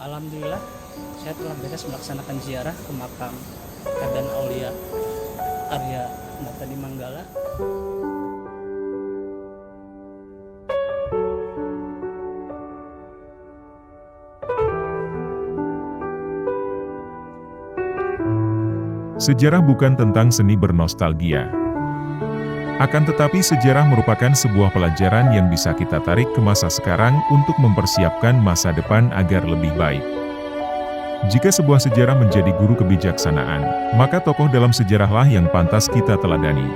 Alhamdulillah, saya telah beres melaksanakan ziarah ke makam Raden Aulia Arya Nata di Manggala. Sejarah bukan tentang seni bernostalgia. Akan tetapi sejarah merupakan sebuah pelajaran yang bisa kita tarik ke masa sekarang untuk mempersiapkan masa depan agar lebih baik. Jika sebuah sejarah menjadi guru kebijaksanaan, maka tokoh dalam sejarahlah yang pantas kita teladani.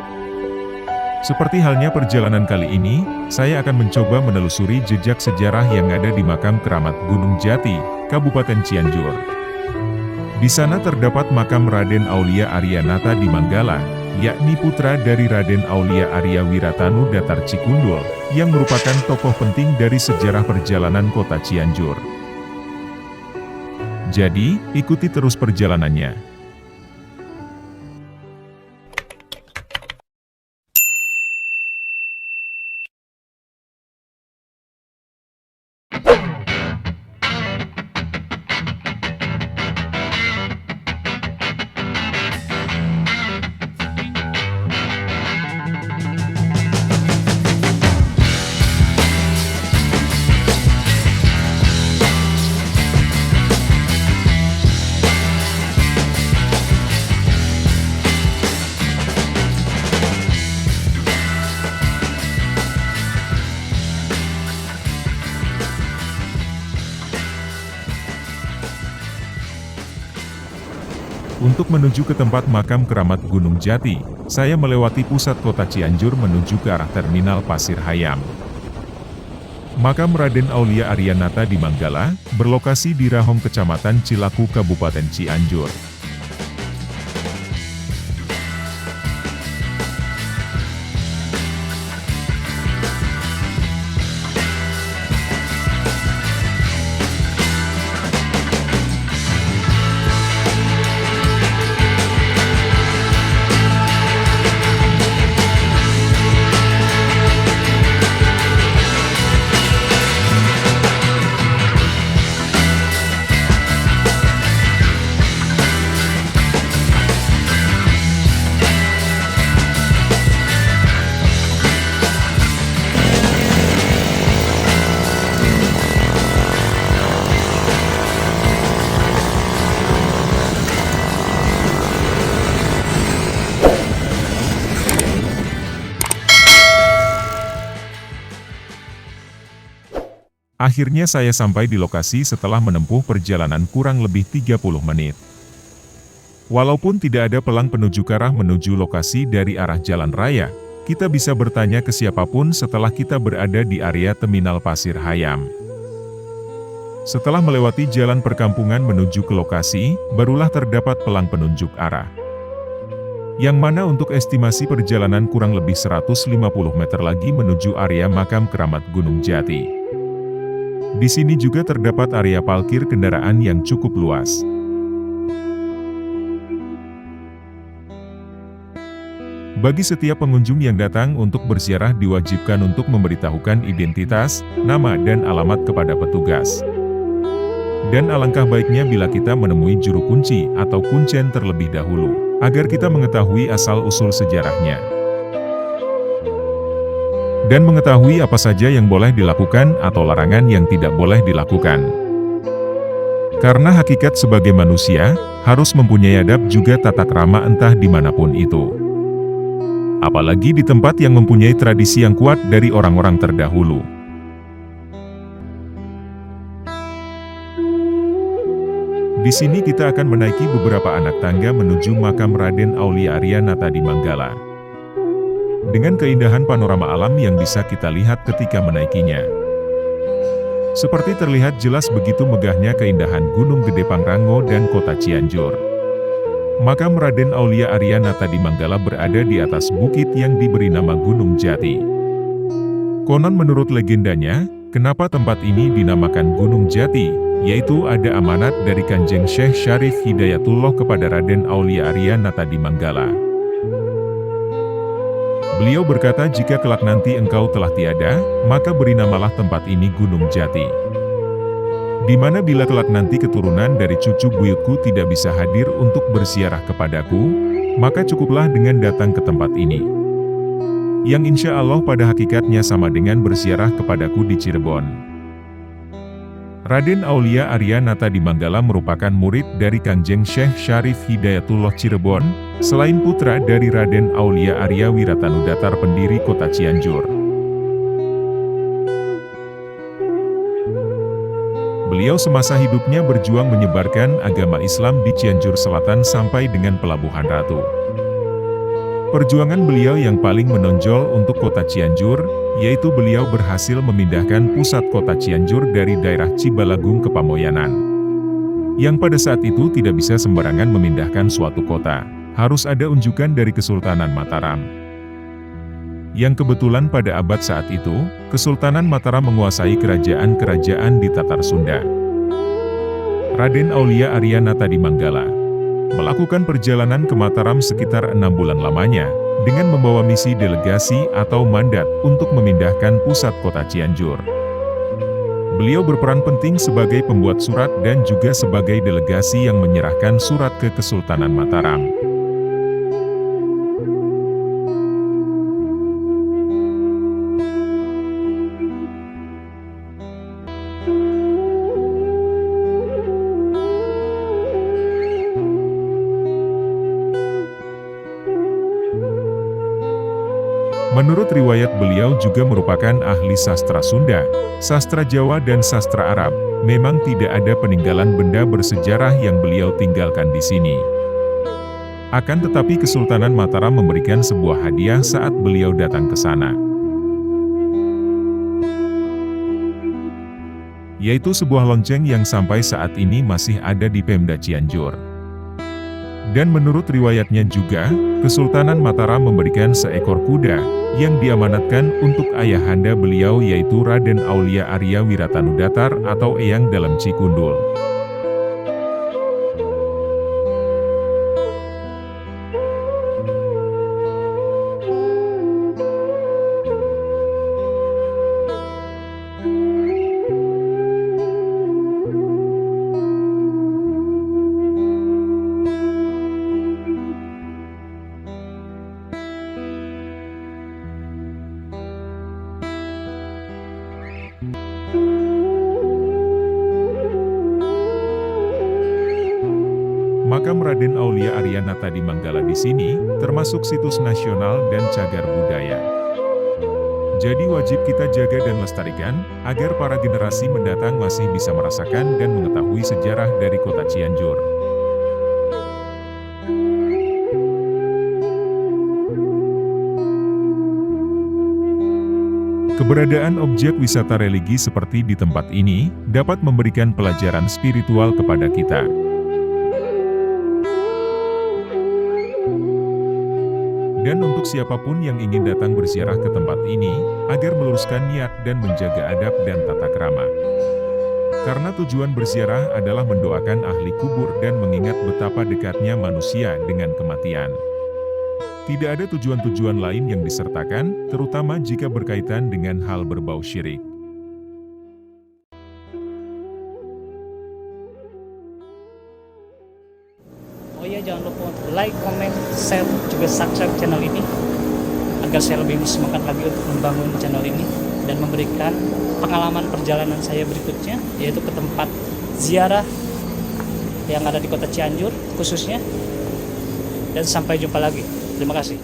Seperti halnya perjalanan kali ini, saya akan mencoba menelusuri jejak sejarah yang ada di makam keramat Gunung Jati, Kabupaten Cianjur. Di sana terdapat makam Raden Aulia Arya Nata di Manggala, yakni putra dari Raden Aulia Arya Wiratanu Datar Cikundul, yang merupakan tokoh penting dari sejarah perjalanan kota Cianjur. Jadi, ikuti terus perjalanannya. Untuk menuju ke tempat makam keramat Gunung Jati, saya melewati pusat kota Cianjur menuju ke arah Terminal Pasir Hayam. Makam Raden Aulia Arya Nata di Manggala, berlokasi di Rahong Kecamatan Cilaku Kabupaten Cianjur. Akhirnya saya sampai di lokasi setelah menempuh perjalanan kurang lebih 30 menit. Walaupun tidak ada pelang penunjuk arah menuju lokasi dari arah jalan raya, kita bisa bertanya ke siapapun setelah kita berada di area Terminal Pasir Hayam. Setelah melewati jalan perkampungan menuju ke lokasi, barulah terdapat pelang penunjuk arah. Yang mana untuk estimasi perjalanan kurang lebih 150 meter lagi menuju area makam keramat Gunung Jati. Di sini juga terdapat area parkir kendaraan yang cukup luas. Bagi setiap pengunjung yang datang untuk berziarah diwajibkan untuk memberitahukan identitas, nama dan alamat kepada petugas. Dan alangkah baiknya bila kita menemui juru kunci atau kuncen terlebih dahulu, agar kita mengetahui asal-usul sejarahnya. Dan mengetahui apa saja yang boleh dilakukan atau larangan yang tidak boleh dilakukan. Karena hakikat sebagai manusia, harus mempunyai adab juga tata krama entah dimanapun itu. Apalagi di tempat yang mempunyai tradisi yang kuat dari orang-orang terdahulu. Di sini kita akan menaiki beberapa anak tangga menuju makam Raden Aulia Arya Nata di Manggala. Dengan keindahan panorama alam yang bisa kita lihat ketika menaikinya. Seperti terlihat jelas begitu megahnya keindahan Gunung Gede Pangrango dan kota Cianjur. Makam Raden Aulia Arya Nata di Manggala berada di atas bukit yang diberi nama Gunung Jati. Konon menurut legendanya, kenapa tempat ini dinamakan Gunung Jati, yaitu ada amanat dari Kanjeng Syekh Syarif Hidayatullah kepada Raden Aulia Arya Nata di Manggala. Beliau berkata, jika kelak nanti engkau telah tiada, maka beri namalah tempat ini Gunung Jati. Di mana bila kelak nanti keturunan dari cucu buyutku tidak bisa hadir untuk berziarah kepadaku, maka cukuplah dengan datang ke tempat ini. Yang insya Allah pada hakikatnya sama dengan berziarah kepadaku di Cirebon. Raden Aulia Arya Natadimanggala merupakan murid dari Kangjeng Syekh Syarif Hidayatullah Cirebon, selain putra dari Raden Aulia Arya Wiratanudatar pendiri kota Cianjur. Beliau semasa hidupnya berjuang menyebarkan agama Islam di Cianjur Selatan sampai dengan Pelabuhan Ratu. Perjuangan beliau yang paling menonjol untuk kota Cianjur, yaitu beliau berhasil memindahkan pusat kota Cianjur dari daerah Cibalagung ke Pamoyanan. Yang pada saat itu tidak bisa sembarangan memindahkan suatu kota, harus ada unjukan dari Kesultanan Mataram. Yang kebetulan pada abad saat itu, Kesultanan Mataram menguasai kerajaan-kerajaan di Tatar Sunda. Raden Aulia Arya Natadimanggala melakukan perjalanan ke Mataram sekitar 6 bulan lamanya, dengan membawa misi delegasi atau mandat untuk memindahkan pusat kota Cianjur. Beliau berperan penting sebagai pembuat surat dan juga sebagai delegasi yang menyerahkan surat ke Kesultanan Mataram. Menurut riwayat beliau juga merupakan ahli sastra Sunda, sastra Jawa dan sastra Arab. Memang tidak ada peninggalan benda bersejarah yang beliau tinggalkan di sini. Akan tetapi Kesultanan Mataram memberikan sebuah hadiah saat beliau datang ke sana, yaitu sebuah lonceng yang sampai saat ini masih ada di Pemda Cianjur. Dan menurut riwayatnya juga, Kesultanan Mataram memberikan seekor kuda, yang diamanatkan untuk ayahanda beliau yaitu Raden Aulia Arya Wiratanudatar atau Eyang Dalam Cikundul. Makam Raden Aulia Arya Natadimanggala di sini, termasuk situs nasional dan cagar budaya. Jadi wajib kita jaga dan lestarikan, agar para generasi mendatang masih bisa merasakan dan mengetahui sejarah dari kota Cianjur. Keberadaan objek wisata religi seperti di tempat ini, dapat memberikan pelajaran spiritual kepada kita. Dan untuk siapapun yang ingin datang berziarah ke tempat ini, agar meluruskan niat dan menjaga adab dan tata krama. Karena tujuan berziarah adalah mendoakan ahli kubur dan mengingat betapa dekatnya manusia dengan kematian. Tidak ada tujuan-tujuan lain yang disertakan, terutama jika berkaitan dengan hal berbau syirik. Oh iya, jangan lupa untuk like, comment, share, juga subscribe channel ini agar saya lebih bersemangat lagi untuk membangun channel ini dan memberikan pengalaman perjalanan saya berikutnya, yaitu ke tempat ziarah yang ada di kota Cianjur khususnya. Dan sampai jumpa lagi. Terima kasih.